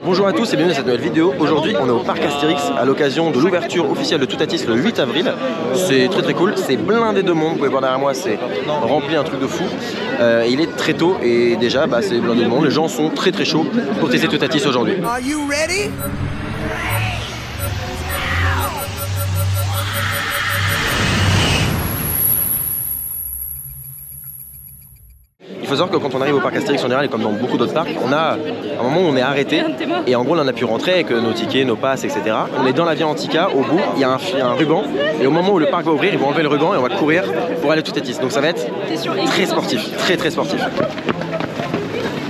Bonjour à tous et bienvenue à cette nouvelle vidéo. Aujourd'hui on est au parc Astérix à l'occasion de l'ouverture officielle de Toutatis le 8 avril. C'est très cool, c'est blindé de monde, vous pouvez voir derrière moi, c'est rempli un truc de fou. Il est très tôt et déjà c'est blindé de monde, les gens sont très chauds pour tester Toutatis aujourd'hui. Il faut savoir que quand on arrive au parc Astérix en général et comme dans beaucoup d'autres parcs, on a un moment où on est arrêté et en gros on a pu rentrer avec nos tickets, nos passes, etc. On est dans la via Antica, au bout il y a un ruban et au moment où le parc va ouvrir, ils vont enlever le ruban et on va courir pour aller à Toutatis. Donc ça va être très sportif, très sportif.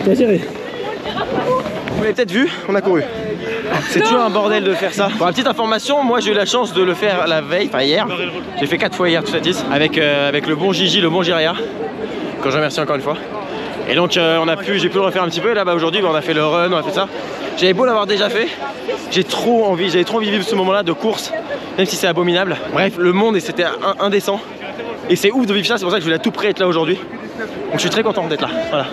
T'as géré. Vous l'avez peut-être vu, on a couru. C'est toujours un bordel de faire ça. Pour la petite information, moi j'ai eu la chance de le faire la veille, enfin hier. J'ai fait 4 fois hier Toutatis avec le bon Gigi, le bon Jiraya. Quand je remercie encore une fois. Et donc j'ai pu le refaire un petit peu. Et là aujourd'hui on a fait le run, on a fait ça. J'avais beau l'avoir déjà fait, j'avais trop envie de vivre ce moment là de course, même si c'est abominable. Bref, le monde c'était indécent. Et c'est ouf de vivre ça, c'est pour ça que je voulais à tout près être là aujourd'hui. Donc je suis très content d'être là. Voilà.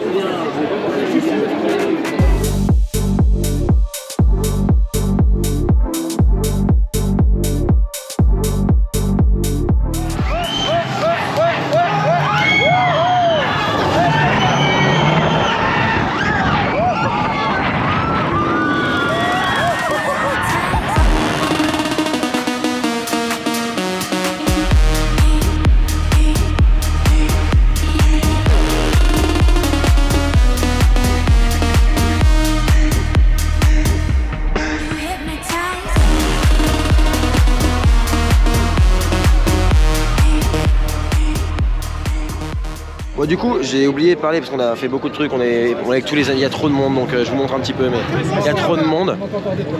Bon, du coup j'ai oublié de parler parce qu'on a fait beaucoup de trucs, on est avec tous les amis, il y a trop de monde donc je vous montre un petit peu mais il y a trop de monde.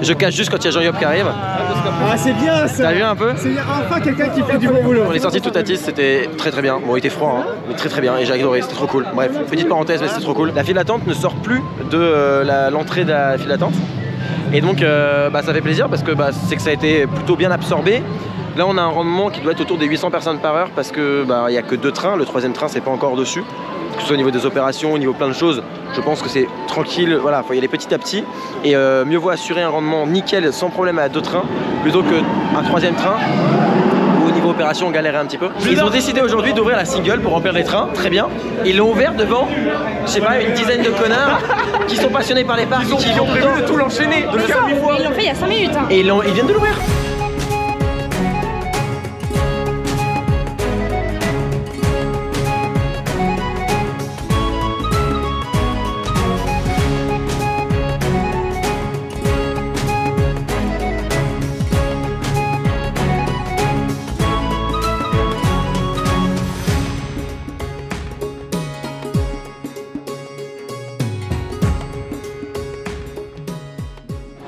Je cache juste quand il y a Jean-Yop qui arrive. Ah c'est bien ça. T'as vu un peu? C'est enfin quelqu'un qui fait du bon boulot. On est sorti de Toutatis, c'était très bien. Bon il était froid hein, mais très bien et j'ai adoré, c'était trop cool. Bref, petite parenthèse mais c'était trop cool. La file d'attente ne sort plus de l'entrée de la file d'attente. Et donc ça fait plaisir parce que c'est que ça a été plutôt bien absorbé. Là on a un rendement qui doit être autour des 800 personnes par heure parce que il n'y a que 2 trains, le 3e train c'est pas encore dessus. Que ce soit au niveau des opérations, au niveau plein de choses, je pense que c'est tranquille, voilà, faut y aller petit à petit. Et mieux vaut assurer un rendement nickel sans problème à 2 trains plutôt qu'un 3e train où au niveau opération on galérait un petit peu. Ils ont décidé aujourd'hui d'ouvrir la single pour remplir les trains, très bien. Ils l'ont ouvert devant, je sais pas, une dizaine de connards qui sont passionnés par les parcs et qui ont prévu de tout l'enchaîner, de le faire 8 fois. Ils l'ont fait il y a 5 minutes. Hein. Et ils viennent de l'ouvrir.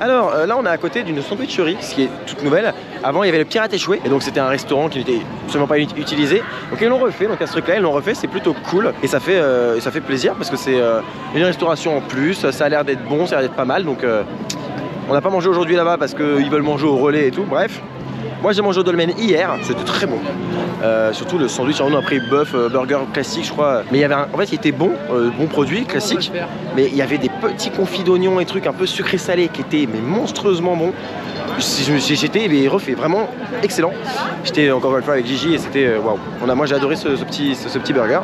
Alors là on est à côté d'une sandwicherie, ce qui est toute nouvelle. Avant il y avait le Pirate Échoué et donc c'était un restaurant qui n'était absolument pas utilisé. Donc ils l'ont refait, donc à ce truc là ils l'ont refait, c'est plutôt cool et ça fait plaisir parce que c'est une restauration en plus, ça a l'air d'être bon, ça a l'air d'être pas mal. Donc on n'a pas mangé aujourd'hui là-bas parce qu'ils veulent manger au relais et tout, bref. Moi j'ai mangé au dolmen hier, c'était très bon. Surtout le sandwich, on a pris bœuf, burger classique je crois. Mais il y avait en fait il était bon, bon produit, classique. Mais il y avait des petits confits d'oignons et trucs un peu sucrés-salés qui étaient monstrueusement bons. J'étais refait, vraiment excellent. J'étais encore une fois avec Gigi et c'était waouh. Moi j'ai adoré ce petit burger.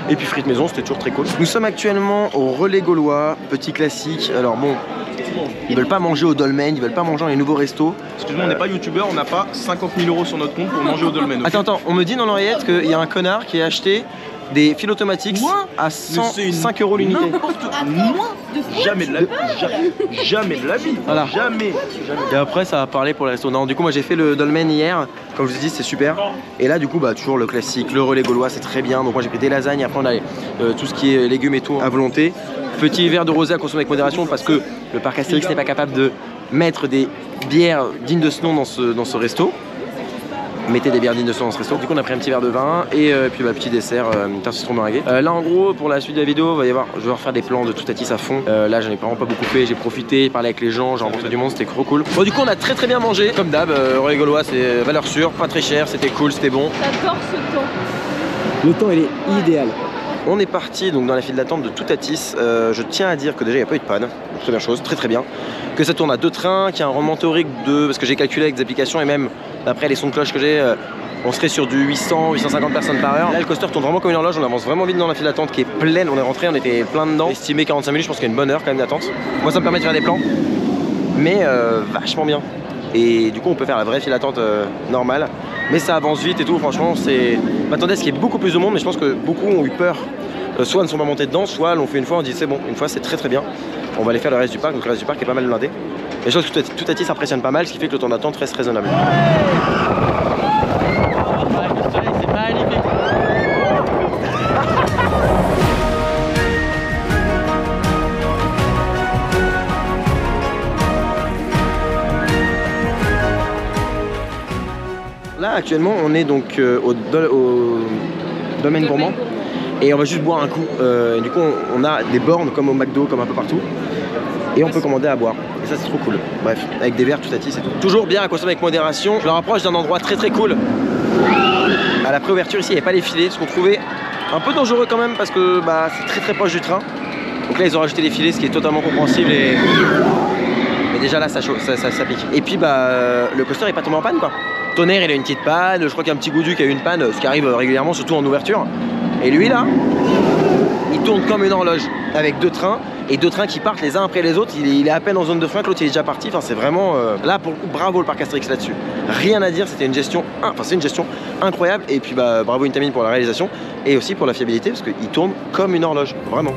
Et puis frites maison, c'était toujours très cool. Nous sommes actuellement au relais gaulois, petit classique. Alors bon, ils veulent pas manger au dolmen, ils veulent pas manger dans les nouveaux restos. Excuse-moi, on n'est pas youtubeur, on n'a pas 50 000 € sur notre compte pour manger au dolmen. Okay. Attends, on me dit dans l'oreillette qu'il y a un connard qui a acheté des fils automatiques à 105 € l'unité. Jamais de la vie. Jamais de la vie. Voilà. Jamais. Et après ça va parler pour le resto. Non, du coup moi j'ai fait le dolmen hier, comme je vous ai dit c'est super. Et là du coup toujours le classique, le relais gaulois c'est très bien. Donc moi j'ai pris des lasagnes, après on a tout ce qui est légumes et tout à volonté. Petit verre de rosé à consommer avec modération parce que le parc Astérix n'est pas capable de mettre des bières dignes de ce nom dans ce resto. Mettez des bières dignes de ce nom dans ce resto. Du coup on a pris un petit verre de vin et puis petit dessert, tarte citron meringuée. Là en gros pour la suite de la vidéo je vais refaire des plans de Toutatis à fond. Là j'en ai vraiment pas beaucoup fait, j'ai profité, parlé avec les gens, j'ai rencontré du monde, c'était trop cool. Bon du coup on a très bien mangé, comme d'hab, relais gaulois c'est valeur sûre, pas très cher, c'était cool, c'était bon. J'adore ce temps. Le temps il est idéal. On est parti donc dans la file d'attente de Toutatis. Je tiens à dire que déjà il n'y a pas eu de panne, donc première chose, très bien. Que ça tourne à 2 trains, qu'il y a un rendement théorique de, parce que j'ai calculé avec des applications et même d'après les sons de cloche que j'ai, on serait sur du 800-850 personnes par heure. Là le coaster tourne vraiment comme une horloge, on avance vraiment vite dans la file d'attente qui est pleine. On est rentré, on était plein dedans. Estimé 45 minutes, je pense qu'il y a une bonne heure quand même d'attente. Moi ça me permet de faire des plans, mais vachement bien. Et du coup on peut faire la vraie file d'attente normale. Mais ça avance vite et tout, franchement c'est... Je m'attendais à ce qu'il y ait beaucoup plus de monde, mais je pense que beaucoup ont eu peur. Soit ne sont pas montés dedans, soit l'ont fait une fois, on dit c'est bon, une fois c'est très bien. On va aller faire le reste du parc, donc le reste du parc est pas mal blindé. Et je pense que Toutatis s'impressionne pas mal, ce qui fait que le temps d'attente reste raisonnable. Le soleil c'est magnifique. Là actuellement on est donc au domaine gourmand et on va juste boire un coup. Du coup on a des bornes comme au McDo, comme un peu partout. Et on peut commander à boire. Et ça c'est trop cool. Bref, avec des verres Toutatis et tout. Toujours bien à consommer avec modération. Je le rapproche d'un endroit très cool. À la préouverture ici il n'y avait pas les filets, ce qu'on trouvait un peu dangereux quand même parce que bah, c'est très proche du train. Donc là ils ont rajouté les filets, ce qui est totalement compréhensible et... Mais déjà là ça pique. Et puis bah le coaster est pas tombé en panne quoi. Tonnerre il a une petite panne, je crois qu'il y a un petit Goudu qui a eu une panne, ce qui arrive régulièrement, surtout en ouverture. Et lui là, il tourne comme une horloge avec 2 trains et 2 trains qui partent les uns après les autres. Il est à peine en zone de frein que l'autre il est déjà parti. Enfin c'est vraiment là pour le coup bravo le parc Astérix là-dessus. Rien à dire, c'était une gestion, c'est une gestion incroyable et puis bah bravo Intamin pour la réalisation et aussi pour la fiabilité parce qu'il tourne comme une horloge, vraiment.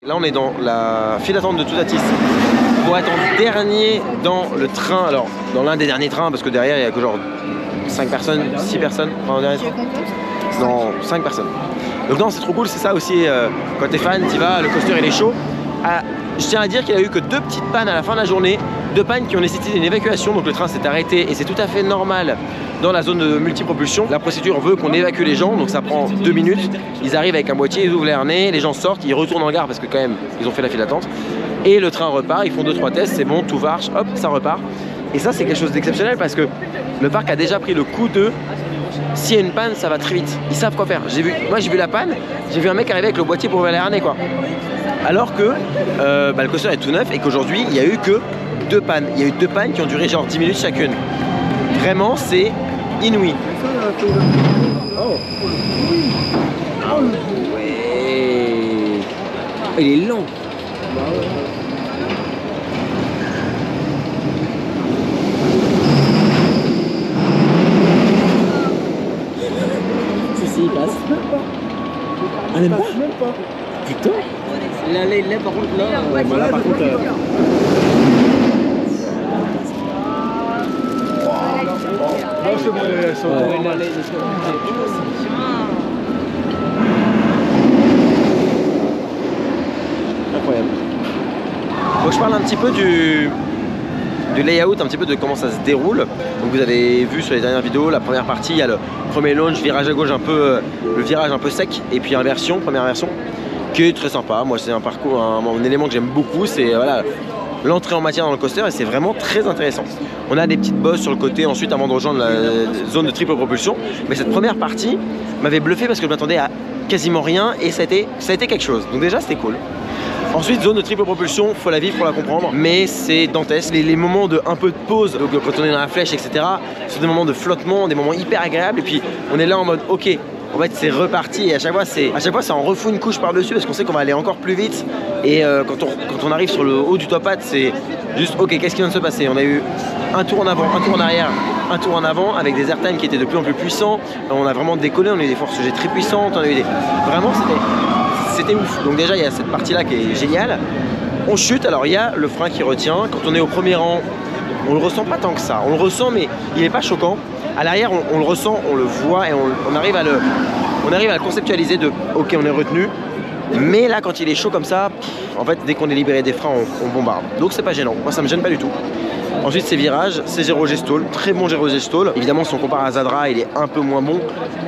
Là on est dans la file d'attente de Toutatis pour être en dernier dans le train, alors dans l'un des derniers trains parce que derrière il n'y a que genre 5 personnes, 6 personnes dans le dernier train. Non, 5 personnes. Donc non c'est trop cool, c'est ça aussi, quand t'es fan, t'y vas, le coaster il est chaud. Je tiens à dire qu'il n'y a eu que 2 petites pannes à la fin de la journée, 2 pannes qui ont nécessité une évacuation, donc le train s'est arrêté et c'est tout à fait normal dans la zone de multipropulsion. La procédure veut qu'on évacue les gens, donc ça prend 2 minutes. Ils arrivent avec un boîtier, ils ouvrent les harnais, les gens sortent, ils retournent en gare parce que quand même ils ont fait la file d'attente. Et le train repart, ils font 2-3 tests, c'est bon, tout marche, hop, ça repart. Et ça c'est quelque chose d'exceptionnel parce que le parc a déjà pris le coup de... S'il y a une panne, ça va très vite. Ils savent quoi faire. Moi j'ai vu la panne, j'ai vu un mec arriver avec le boîtier pour ouvrir les harnais quoi. Alors que le coaster est tout neuf et qu'aujourd'hui il n'y a eu que 2 pannes. Il y a eu 2 pannes qui ont duré genre 10 minutes chacune. Vraiment c'est inouï. Oh. Ouais. Il est lent. Si, il passe. Ah, même pas. Putain. Là, par contre, là. Voilà, par contre. Non, c'est bon, elles sont Incroyable. Donc je parle un petit peu du layout, un petit peu de comment ça se déroule. Donc vous avez vu sur les dernières vidéos, la première partie, il y a le premier launch, virage à gauche un peu, le virage un peu sec, et puis inversion, première version, qui est très sympa. Moi c'est un parcours, un élément que j'aime beaucoup, c'est voilà, l'entrée en matière dans le coaster et c'est vraiment très intéressant. On a des petites bosses sur le côté ensuite avant de rejoindre la zone de triple propulsion, mais cette première partie m'avait bluffé parce que je m'attendais à quasiment rien et ça a été quelque chose. Donc déjà c'était cool. Ensuite, zone de triple propulsion, faut la vivre pour la comprendre, mais c'est dantesque. Les moments de un peu de pause, donc quand on est dans la flèche, etc., sont des moments de flottement, des moments hyper agréables. Et puis on est là en mode, ok, en fait c'est reparti. Et à chaque fois, ça en refout une couche par-dessus parce qu'on sait qu'on va aller encore plus vite. Et quand on arrive sur le haut du top hat, c'est juste, ok, qu'est-ce qui vient de se passer? On a eu un tour en avant, un tour en arrière, un tour en avant avec des airtime qui étaient de plus en plus puissants. On a vraiment décollé, on a eu des forces G très puissantes, on a eu des... Vraiment, c'était ouf. Donc déjà il y a cette partie là qui est géniale. On chute, alors il y a le frein qui retient. Quand on est au premier rang, on le ressent pas tant que ça. On le ressent mais il n'est pas choquant. À l'arrière on le ressent, on le voit et on arrive à le conceptualiser de ok on est retenu. Mais là quand il est chaud comme ça, en fait dès qu'on est libéré des freins on bombarde. Donc c'est pas gênant, moi ça me gêne pas du tout. Ensuite ces virages, c'est 0 G-stall, très bon 0 G-stall. Évidemment si on compare à Zadra il est un peu moins bon,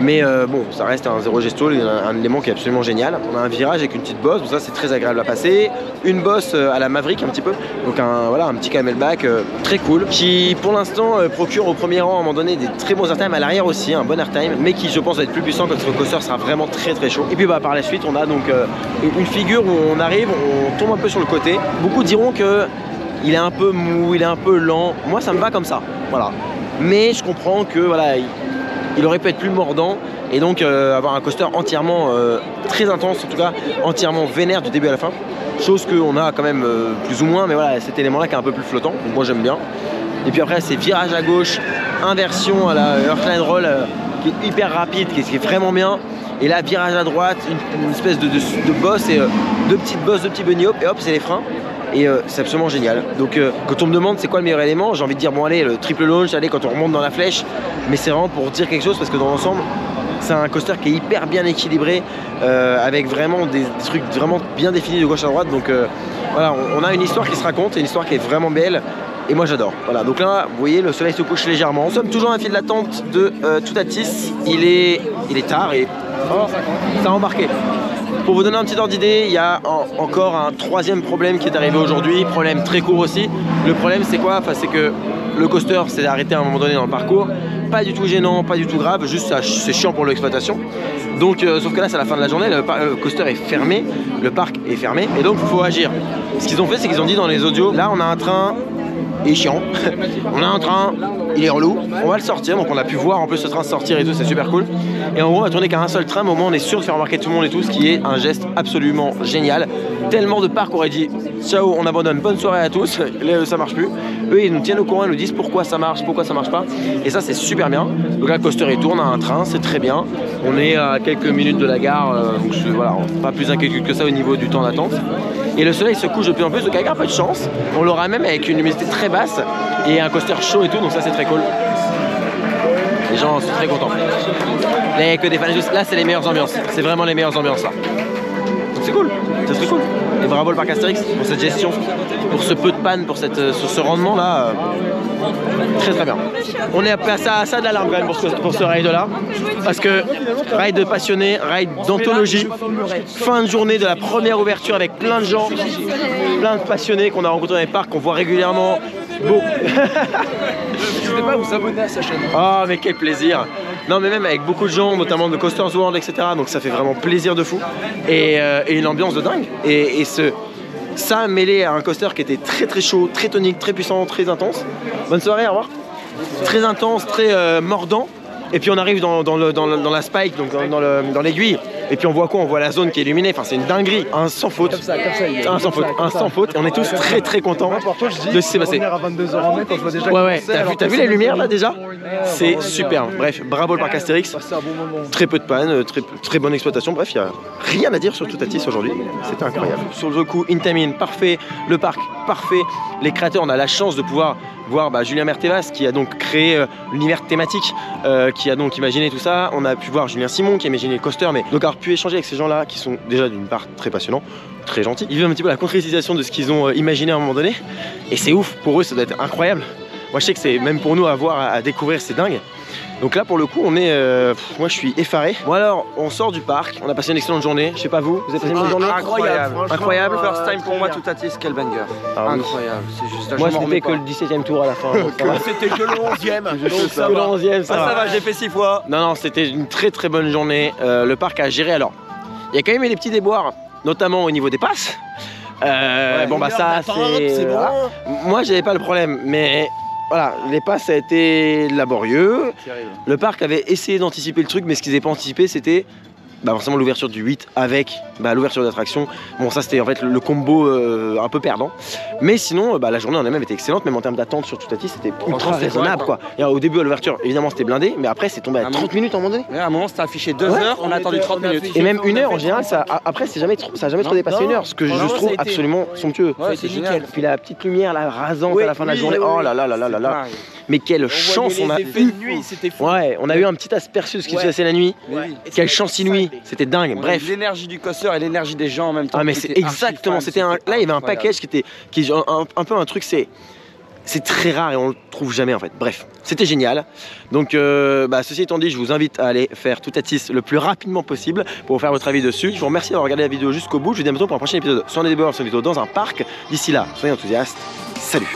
mais bon ça reste un 0 G-stall, un élément qui est absolument génial. On a un virage avec une petite bosse, donc ça c'est très agréable à passer. Une bosse à la Maverick un petit peu, donc voilà, un petit camelback très cool, qui pour l'instant procure au premier rang à un moment donné des très bons airtime, à l'arrière aussi, un bon airtime, mais qui je pense va être plus puissant quand le coaster sera vraiment très très chaud. Et puis bah par la suite on a donc une figure où on arrive, on tombe un peu sur le côté. Beaucoup diront que il est un peu mou, il est un peu lent. Moi ça me va comme ça, voilà. Mais je comprends que voilà, il aurait pu être plus mordant et donc avoir un coaster entièrement très intense, en tout cas entièrement vénère du début à la fin. Chose qu'on a quand même plus ou moins, mais voilà, cet élément là qui est un peu plus flottant, donc moi j'aime bien. Et puis après c'est virage à gauche, inversion à la Earthline Roll qui est hyper rapide, qui est vraiment bien. Et là virage à droite, une espèce de bosse et deux petites bosses, deux petits bunny hop et hop c'est les freins. Et c'est absolument génial. Donc quand on me demande c'est quoi le meilleur élément, j'ai envie de dire bon allez le triple launch, allez quand on remonte dans la flèche, mais c'est vraiment pour dire quelque chose parce que dans l'ensemble c'est un coaster qui est hyper bien équilibré avec vraiment des trucs vraiment bien définis de gauche à droite. Donc voilà, on a une histoire qui se raconte, une histoire qui est vraiment belle et moi j'adore. Voilà, donc là vous voyez le soleil se couche légèrement. Nous sommes toujours à un fil d'attente de Toutatis. Il est tard et ça a embarqué. Pour vous donner un petit ordre d'idée, il y a encore un troisième problème qui est arrivé aujourd'hui, problème très court aussi. Le problème c'est quoi? Enfin, c'est que le coaster s'est arrêté à un moment donné dans le parcours, pas du tout gênant, pas du tout grave, juste c'est chiant pour l'exploitation. Donc sauf que là c'est la fin de la journée, le coaster est fermé, le parc est fermé et donc il faut agir. Ce qu'ils ont fait c'est qu'ils ont dit dans les audios, là on a un train, il est chiant, on a un train, il est relou, on va le sortir, donc on a pu voir en plus ce train sortir et tout, c'est super cool. Et en gros on va tourner qu'à un seul train, mais au moins on est sûr de faire remarquer tout le monde et tout, ce qui est un geste absolument génial. Tellement de parcs auraient dit ciao, on abandonne, bonne soirée à tous, ça marche plus. Eux ils nous tiennent au courant, ils nous disent pourquoi ça marche pas, et ça c'est super bien. Donc là le coaster il tourne à un train, c'est très bien. On est à quelques minutes de la gare, donc voilà, pas plus inquiétude que ça au niveau du temps d'attente. Et le soleil se couche de plus en plus, donc avec un peu de chance, on l'aura même avec une humidité très basse et un coaster chaud et tout, donc ça c'est très cool. Les gens sont très contents. Là il n'y a que des fans, là c'est les meilleures ambiances, c'est vraiment les meilleures ambiances là. Donc c'est cool, c'est très cool. Et bravo le parc Astérix pour cette gestion, pour ce peu de panne, pour sur ce rendement là. Très très bien. On est passé à ça de l'alarme quand même pour ce ride là. Parce que ride de passionné, ride d'anthologie, fin de journée de la première ouverture avec plein de gens, plein de passionnés qu'on a rencontrés dans les parcs, qu'on voit régulièrement. Bon. N'hésitez pas à vous abonner à sa chaîne. Ah mais quel plaisir. Non mais même avec beaucoup de gens, notamment de Coasters World, etc. Donc ça fait vraiment plaisir de fou. Et une ambiance de dingue. Et ça mêlé à un coaster qui était très très chaud, très tonique, très puissant, très intense. Bonne soirée, au revoir. Très intense, très mordant. Et puis on arrive dans la spike, donc dans l'aiguille. Et puis on voit quoi? On voit la zone qui est illuminée. Enfin, c'est une dinguerie. Un sans faute. Comme ça, Un sans faute. Un sans faute. Et on est tous très contents Moi, par contre, je dis, de ce qui s'est passé. revenir à 22h en mai quand je vois déjà. Ouais, t'as vu les lumières là déjà? C'est super. Bref, bravo le parc Astérix. Passer un bon moment. Très peu de panne, très bonne exploitation. Bref, il n'y a rien à dire sur Toutatis aujourd'hui. C'était incroyable. Sur le coup, Intamin, parfait. Le parc, parfait. Les créateurs, on a la chance de pouvoir voir Julien Mertevas qui a donc créé l'univers thématique, qui a donc imaginé tout ça. On a pu voir Julien Simon qui a imaginé le coaster, mais donc avoir pu échanger avec ces gens-là qui sont déjà d'une part très passionnants, très gentils. Ils vivent un petit peu la concrétisation de ce qu'ils ont imaginé à un moment donné. Et c'est ouf, pour eux ça doit être incroyable. Moi je sais que c'est même pour nous à voir, à découvrir, c'est dingue. Donc là pour le coup on est, moi je suis effaré. Bon alors on sort du parc, on a passé une excellente journée. Je sais pas vous avez passé une bonne journée? Incroyable. First time pour moi, Toutatis, quel banger. Incroyable, c'est juste là. Moi c'était que le 17e tour à la fin. C'était que le 11e. Que le 11e, ça va. J'ai fait 6 fois. Non, c'était une très bonne journée. Le parc a géré. Alors, il y a quand même eu des petits déboires, notamment au niveau des passes. Bon bah ça c'est bon. Voilà. Moi j'avais pas le problème, mais voilà, les passes ça a été laborieux. Le parc avait essayé d'anticiper le truc, mais ce qu'ils n'avaient pas anticipé c'était forcément l'ouverture du 8 avec l'ouverture d'attraction. Bon ça c'était en fait le combo un peu perdant. Mais sinon la journée en elle-même était excellente, même en termes d'attente sur Toutatis c'était ultra raisonnable quoi. Et au début à l'ouverture évidemment c'était blindé, mais après c'est tombé à 30 minutes à un moment donné. Ouais, à un moment c'était affiché 2 heures, on a attendu 30 minutes. Et même 1 heure en général, après ça a jamais trop dépassé 1 heure, ce que je trouve absolument somptueux. Ouais, c'est génial. Puis la petite lumière là rasante à la fin de la journée, oh là là. Mais quelle chance on a eu. Ouais, on a eu un petit aperçu de ce qui se passait la nuit. Quelle chance inouïe, c'était dingue. Bref, l'énergie du coaster et l'énergie des gens en même temps. Ah mais c'est exactement, là il y avait un package qui est un peu un truc, c'est très rare et on le trouve jamais en fait. Bref, c'était génial. Donc ceci étant dit, je vous invite à aller faire Toutatis le plus rapidement possible pour vous faire votre avis dessus. Je vous remercie d'avoir regardé la vidéo jusqu'au bout. Je vous dis à bientôt pour un prochain épisode sur un débat, sur une vidéo dans un parc. D'ici là, soyez enthousiastes. Salut.